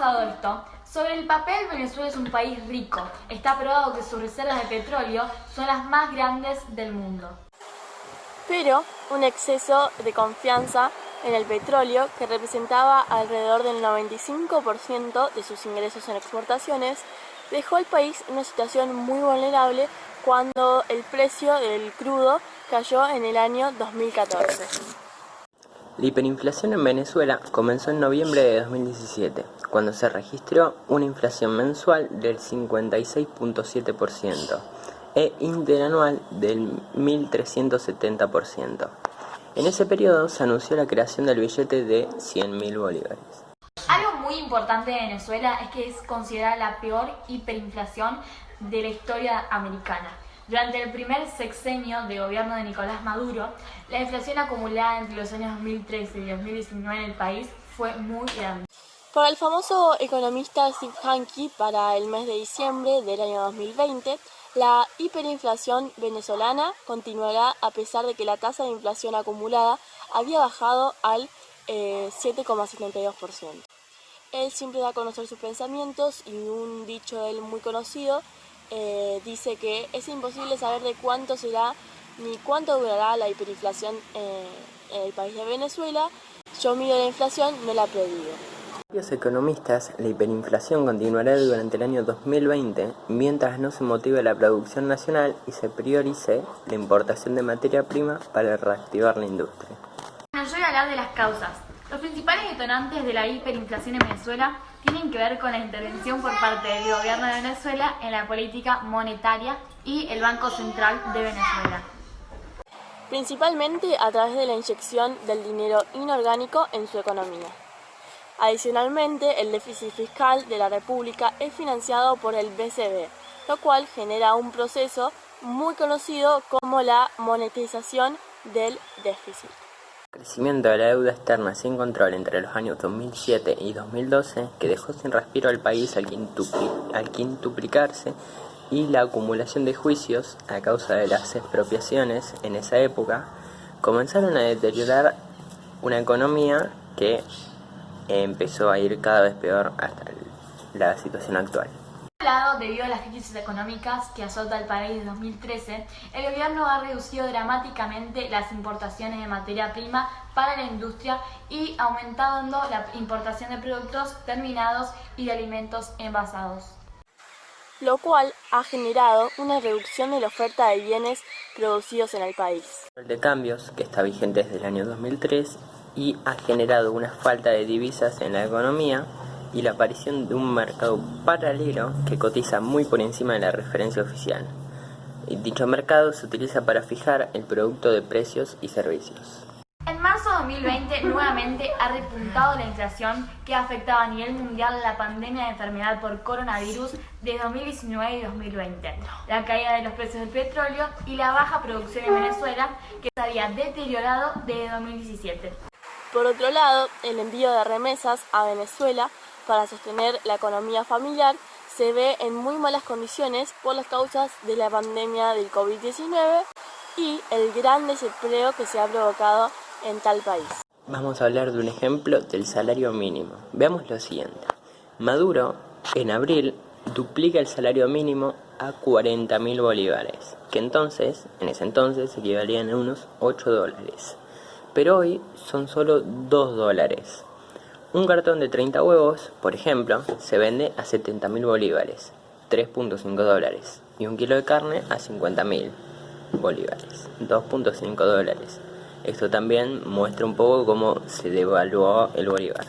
pasado esto? Sobre el papel, Venezuela es un país rico. Está probado que sus reservas de petróleo son las más grandes del mundo. Pero un exceso de confianza en el petróleo, que representaba alrededor del 95% de sus ingresos en exportaciones, dejó al país en una situación muy vulnerable cuando el precio del crudo cayó en el año 2014. La hiperinflación en Venezuela comenzó en noviembre de 2017, cuando se registró una inflación mensual del 56.7% e interanual del 1.370%. En ese periodo se anunció la creación del billete de 100.000 bolívares. Algo muy importante de Venezuela es que es considerada la peor hiperinflación de la historia americana. Durante el primer sexenio de gobierno de Nicolás Maduro, la inflación acumulada entre los años 2013 y 2019 en el país fue muy grande. Para el famoso economista Steve Hanke, para el mes de diciembre del año 2020, la hiperinflación venezolana continuará a pesar de que la tasa de inflación acumulada había bajado al 7,72%. Él siempre da a conocer sus pensamientos y un dicho de él muy conocido dice que es imposible saber de cuánto será ni cuánto durará la hiperinflación en el país de Venezuela. Yo mido la inflación, no la predigo. Para varios economistas, la hiperinflación continuará durante el año 2020 mientras no se motive la producción nacional y se priorice la importación de materia prima para reactivar la industria. Bueno, yo voy a hablar de las causas. Los principales detonantes de la hiperinflación en Venezuela tienen que ver con la intervención por parte del gobierno de Venezuela en la política monetaria y el Banco Central de Venezuela. Principalmente a través de la inyección del dinero inorgánico en su economía. Adicionalmente, el déficit fiscal de la República es financiado por el BCB, lo cual genera un proceso muy conocido como la monetización del déficit. El crecimiento de la deuda externa sin control entre los años 2007 y 2012, que dejó sin respiro al país al quintuplicarse, y la acumulación de juicios a causa de las expropiaciones en esa época, comenzaron a deteriorar una economía que empezó a ir cada vez peor hasta la situación actual. Por un lado, debido a las crisis económicas que azota el país desde 2013, el gobierno ha reducido dramáticamente las importaciones de materia prima para la industria y aumentando la importación de productos terminados y de alimentos envasados, Lo cual ha generado una reducción de la oferta de bienes producidos en el país. El de cambios, que está vigente desde el año 2003, y ha generado una falta de divisas en la economía y la aparición de un mercado paralelo que cotiza muy por encima de la referencia oficial. Dicho mercado se utiliza para fijar el producto de precios y servicios. En marzo de 2020 nuevamente ha repuntado la inflación que ha afectado a nivel mundial la pandemia de enfermedad por coronavirus de 2019 y 2020, la caída de los precios del petróleo y la baja producción en Venezuela que se había deteriorado desde 2017. Por otro lado, el envío de remesas a Venezuela para sostener la economía familiar se ve en muy malas condiciones por las causas de la pandemia del COVID-19 y el gran desempleo que se ha provocado en tal país. Vamos a hablar de un ejemplo del salario mínimo. Veamos lo siguiente. Maduro, en abril, duplica el salario mínimo a 40.000 bolívares, que en ese entonces equivalían a unos $8. Pero hoy son solo $2. Un cartón de 30 huevos, por ejemplo, se vende a 70.000 bolívares, $3.5, y un kilo de carne a 50.000 bolívares, $2.5. Esto también muestra un poco cómo se devaluó el bolívar.